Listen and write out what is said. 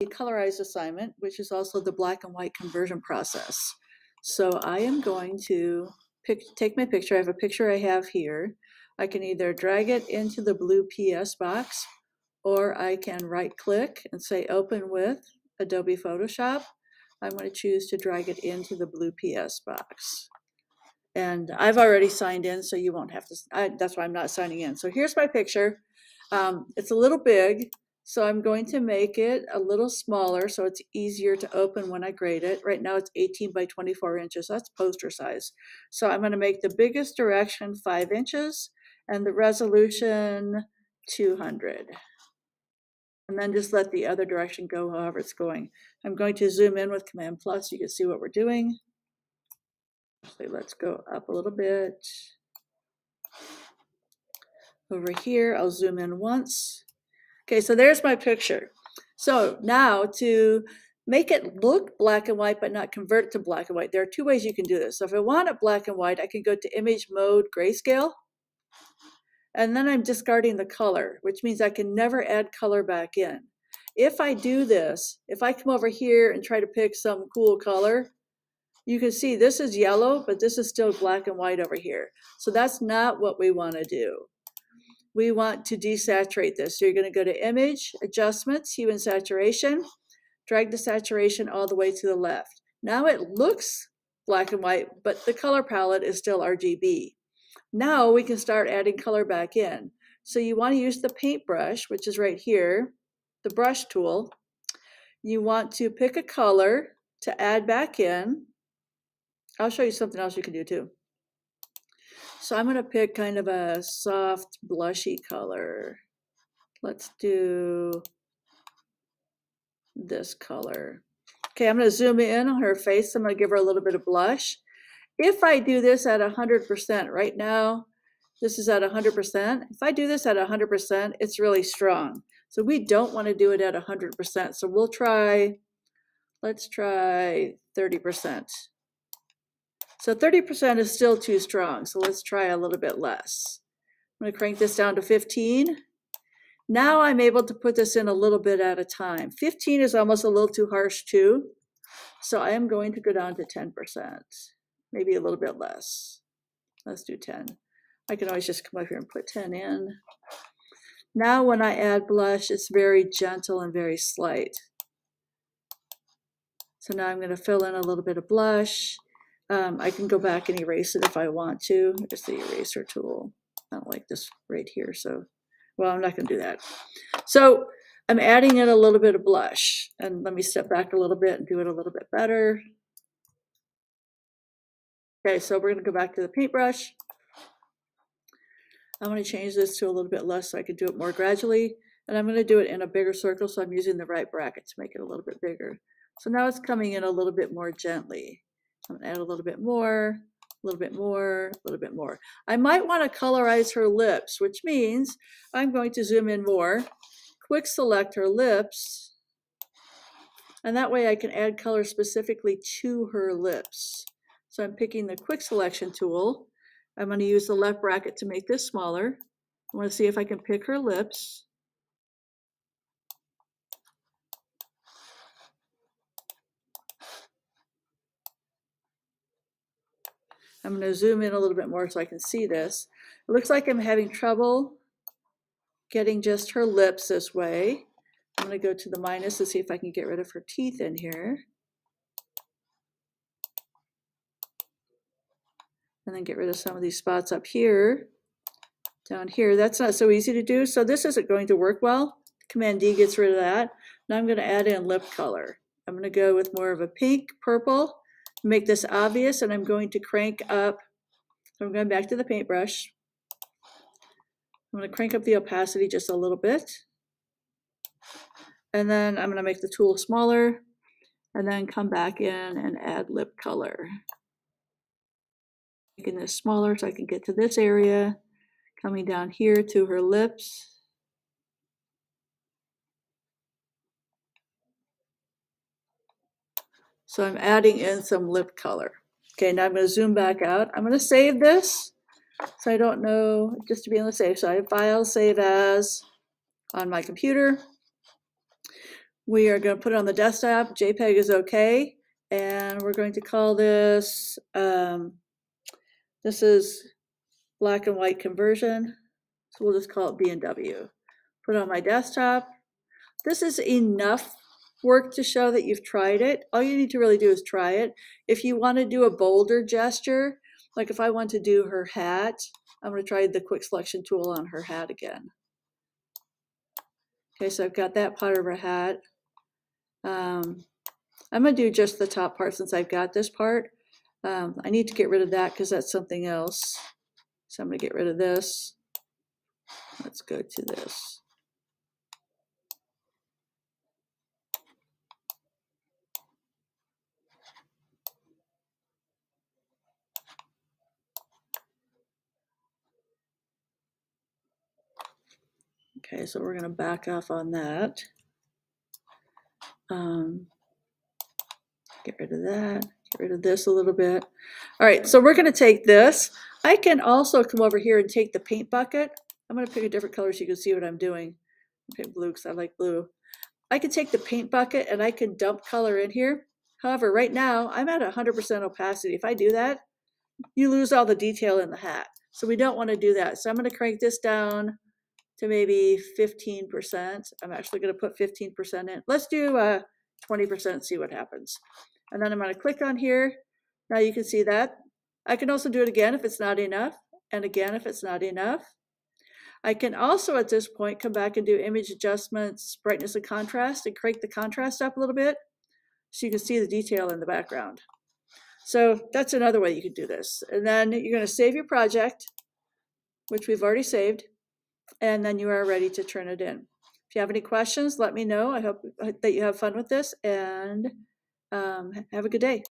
colorize assignment, which is also the black and white conversion process. So I am going to take my picture. I have a picture I have here. I can either drag it into the blue PS box, or I can right click and say open with Adobe Photoshop. I'm going to choose to drag it into the blue PS box. And I've already signed in, so you won't have to, that's why I'm not signing in. So here's my picture. It's a little big, so I'm going to make it a little smaller so it's easier to open when I grade it. Right now it's 18 by 24 inches, that's poster size. So I'm going to make the biggest direction 5 inches and the resolution 200. And then just let the other direction go however it's going. I'm going to zoom in with Command Plus so you can see what we're doing. So let's go up a little bit. Over here, I'll zoom in once. Okay, so there's my picture. So now to make it look black and white but not convert it to black and white, there are 2 ways you can do this. So if I want it black and white, I can go to Image Mode Grayscale. And then I'm discarding the color, which means I can never add color back in. If I do this, if I come over here and try to pick some cool color, you can see this is yellow, but this is still black and white over here. So that's not what we want to do. We want to desaturate this. So you're going to go to Image, Adjustments, Hue and Saturation, drag the saturation all the way to the left. Now it looks black and white, but the color palette is still RGB. Now we can start adding color back in. So you want to use the paintbrush, which is right here, the brush tool. You want to pick a color to add back in. I'll show you something else you can do too. So I'm going to pick kind of a soft blushy color. Let's do this color. Okay, I'm going to zoom in on her face. I'm going to give her a little bit of blush. If I do this at 100%, right now, this is at 100%. If I do this at 100%, it's really strong. So we don't want to do it at 100%. So we'll try, let's try 30%. So 30% is still too strong. So let's try a little bit less. I'm going to crank this down to 15. Now I'm able to put this in a little bit at a time. 15 is almost a little too harsh too. So I am going to go down to 10%. Maybe a little bit less. Let's do 10. I can always just come up here and put 10 in. Now when I add blush, it's very gentle and very slight. So now I'm going to fill in a little bit of blush. I can go back and erase it if I want to. There's the eraser tool. I don't like this right here, so, well, I'm not going to do that. So I'm adding in a little bit of blush. And let me step back a little bit and do it a little bit better. Okay, so we're going to go back to the paintbrush. I'm going to change this to a little bit less so I can do it more gradually. And I'm going to do it in a bigger circle, so I'm using the right bracket to make it a little bit bigger. So now it's coming in a little bit more gently. I'm going to add a little bit more, a little bit more, a little bit more. I might want to colorize her lips, which means I'm going to zoom in more, quick select her lips, and that way I can add color specifically to her lips. So I'm picking the quick selection tool. I'm going to use the left bracket to make this smaller. I want to see if I can pick her lips. I'm going to zoom in a little bit more so I can see this. It looks like I'm having trouble getting just her lips this way. I'm going to go to the minus to see if I can get rid of her teeth in here. And then get rid of some of these spots up here, down here. That's not so easy to do. So this isn't going to work well. Command D gets rid of that. Now I'm going to add in lip color. I'm going to go with more of a pink, purple, make this obvious, and I'm going to crank up. So I'm going back to the paintbrush. I'm going to crank up the opacity just a little bit. And then I'm going to make the tool smaller and then come back in and add lip color. Making this smaller so I can get to this area, coming down here to her lips. So I'm adding in some lip color. Okay, now I'm going to zoom back out. I'm going to save this. So I don't know, just to be on the safe side, File, Save As on my computer. We are going to put it on the desktop. JPEG is okay. And we're going to call this, this is black and white conversion. So we'll just call it B&W. Put it on my desktop. This is enough work to show that you've tried it. All you need to really do is try it. If you want to do a bolder gesture, like if I want to do her hat, I'm going to try the quick selection tool on her hat again. Okay, so I've got that part of her hat. I'm going to do just the top part since I've got this part. I need to get rid of that because that's something else. So I'm going to get rid of this. Let's go to this. Okay, so we're going to back off on that. Get rid of that, get rid of this a little bit. All right, so we're going to take this. I can also come over here and take the paint bucket. I'm going to pick a different color so you can see what I'm doing. I'll pick blue because I like blue. I can take the paint bucket and I can dump color in here. However, right now I'm at 100% opacity. If I do that, you lose all the detail in the hat. So we don't want to do that. So I'm going to crank this down to maybe 15%. I'm actually going to put 15% in. Let's do 20%, see what happens. And then I'm going to click on here. Now you can see that. I can also do it again if it's not enough, and again if it's not enough. I can also at this point come back and do image adjustments, brightness and contrast, and crank the contrast up a little bit so you can see the detail in the background. So that's another way you can do this. And then you're going to save your project, which we've already saved, and then you are ready to turn it in. If you have any questions, let me know. I hope that you have fun with this, and have a good day.